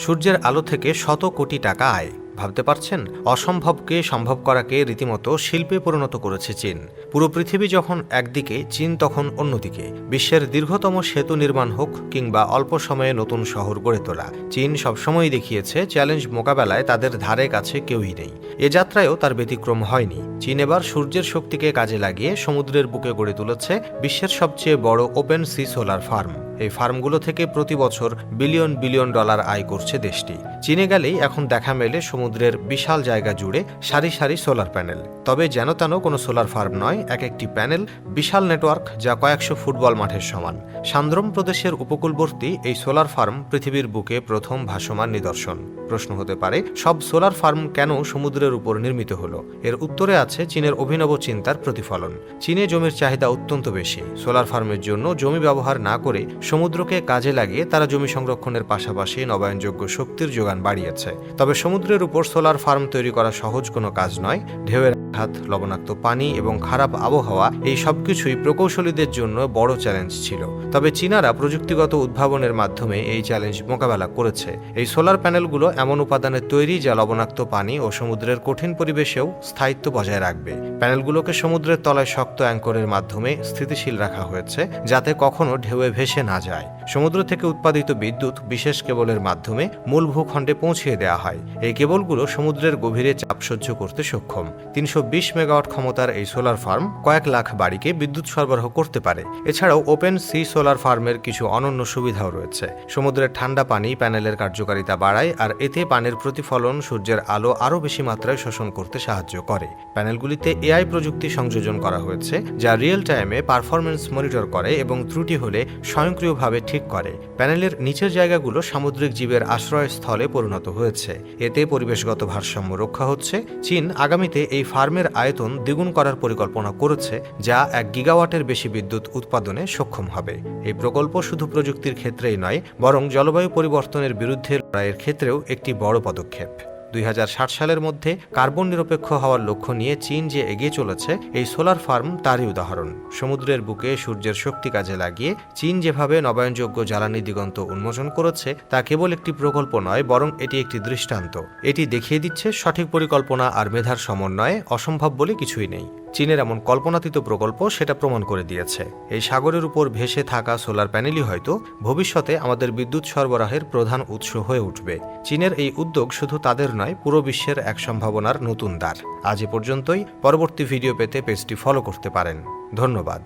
সূর্যের আলো থেকে শত কোটি টাকা আয়। ভাবতে পারছেন, অসম্ভবকে সম্ভব করাকে রীতিমতো শিল্পে পরিণত করেছে চীন। পুরো পৃথিবী যখন একদিকে, চীন তখন অন্যদিকে। বিশ্বের দীর্ঘতম সেতু নির্মাণ হোক কিংবা অল্প সময়ে নতুন শহর গড়ে তোলা, চীন সবসময়ই দেখিয়েছে চ্যালেঞ্জ মোকাবেলায় তাদের ধারে কাছে কেউই নেই। এ যাত্রায়ও তার ব্যতিক্রম হয়নি। চীন এবার সূর্যের শক্তিকে কাজে লাগিয়ে সমুদ্রের বুকে গড়ে তুলেছে বিশ্বের সবচেয়ে বড় ওপেন সি সোলার ফার্ম। এই ফার্মগুলো থেকে প্রতি বছর বিলিয়ন বিলিয়ন ডলার আয় করছে দেশটি। চীনে গেলেই এখন দেখা মেলে সমুদ্রের বিশাল জায়গা জুড়ে সারি সারি সোলার প্যানেল। তবে যেন তেন কোনো সোলার ফার্ম নয়, এক একটি প্যানেল বিশাল নেটওয়ার্ক, যা কয়েকশো ফুটবল মাঠের সমান। সান্দ্রম প্রদেশের উপকূলবর্তী এই সোলার ফার্ম পৃথিবীর বুকে প্রথম ভাসমান নিদর্শন। প্রশ্ন হতে পারে, সব সোলার ফার্ম কেন সমুদ্রের উপর নির্মিত হলো? এর উত্তরে আছে চীনের অভিনব চিন্তার প্রতিফলন। চীনে জমির চাহিদা অত্যন্ত বেশি। সোলার ফার্মের জন্য জমি ব্যবহার না করে সমুদ্রকে কাজে লাগিয়ে তারা জমি সংরক্ষণের পাশাপাশি নবায়নযোগ্য শক্তির যোগান বাড়িয়েছে। তবে সমুদ্রের উপর সোলার ফার্ম তৈরি করা সহজ কোনো কাজ নয়। ঢেউয়ের আঘাত, লবণাক্ত পানি এবং খারাপ আবহাওয়া, এই সবকিছুই প্রকৌশলীদের জন্য বড় চ্যালেঞ্জ ছিল। তবে চীনারা প্রযুক্তিগত উদ্ভাবনের মাধ্যমে এই চ্যালেঞ্জ মোকাবেলা করেছে। এই সোলার প্যানেলগুলো এমন উপাদানের তৈরি যা লবণাক্ত পানি ও সমুদ্রের কঠিন পরিবেশেও স্থায়িত্ব বজায় রাখবে। প্যানেলগুলোকে সমুদ্রের তলায় শক্ত অ্যাঙ্করের মাধ্যমে স্থিতিশীল রাখা হয়েছে, যাতে কখনো ঢেউয়ে ভেসে না যায়। সমুদ্র থেকে উৎপাদিত বিদ্যুৎ বিশেষ কেবলের মাধ্যমে মূল ভূখণ্ডে পৌঁছিয়ে দেওয়া হয়। এই কেবলগুলো সমুদ্রের গভীরে চাপ সহ্য করতে সক্ষম। 320 মেগাওয়াট ক্ষমতার এই সোলার ফার্ম কয়েক লাখ বাড়িকে বিদ্যুৎ সরবরাহ করতে পারে। এছাড়াও ওপেন সি সোলার ফার্মের কিছু অনন্য সুবিধাও রয়েছে। সমুদ্রের ঠান্ডা পানি প্যানেলের কার্যকারিতা বাড়ায়, আর এতে পানির প্রতিফলন সূর্যের আলো আরও বেশি মাত্রায় শোষণ করতে সাহায্য করে। প্যানেলগুলিতে এআই প্রযুক্তি সংযোজন করা হয়েছে, যা রিয়েল টাইমে পারফরমেন্স মনিটর করে এবং ত্রুটি হলে স্বয়ংক্রিয়ভাবে ঠিক করে। প্যানেলের নিচের জায়গাগুলো সামুদ্রিক জীবের আশ্রয়স্থলে পরিণত হয়েছে। এতে পরিবেশগত ভারসাম্য রক্ষা হচ্ছে। চীন আগামীতে এই ফার্মের আয়তন দ্বিগুণ করার পরিকল্পনা করেছে, যা 1 গিগাওয়াটের বেশি বিদ্যুৎ উৎপাদনে সক্ষম হবে। এই প্রকল্প শুধু প্রযুক্তির ক্ষেত্রেই নয়, বরং জলবায়ু পরিবর্তনের বিরুদ্ধে লড়াইয়ের ক্ষেত্রেও একটি বড় পদক্ষেপ। 2060 সালের মধ্যে কার্বন নিরপেক্ষ হওয়ার লক্ষ্য নিয়ে চীন যে এগিয়ে চলেছে, এই সোলার ফার্ম তারই উদাহরণ। সমুদ্রের বুকে সূর্যের শক্তি কাজে লাগিয়ে চীন যেভাবে নবায়নযোগ্য জ্বালানি দিগন্ত উন্মোচন করেছে, তা কেবল একটি প্রকল্প নয়, বরং এটি একটি দৃষ্টান্ত। এটি দেখিয়ে দিচ্ছে সঠিক পরিকল্পনা আর মেধার সমন্বয়ে অসম্ভব বলে কিছুই নেই। চীনের এমন কল্পনাতীত প্রকল্প সেটা প্রমাণ করে দিয়েছে। এই সাগরের উপর ভেসে থাকা সোলার প্যানেলই হয়তো ভবিষ্যতে আমাদের বিদ্যুৎ সরবরাহের প্রধান উৎস হয়ে উঠবে। চীনের এই উদ্যোগ শুধু তাদের নয়, পুরো বিশ্বের এক সম্ভাবনার নতুন দ্বার। আজ এ পর্যন্তই। পরবর্তী ভিডিও পেতে পেজটি ফলো করতে পারেন। ধন্যবাদ।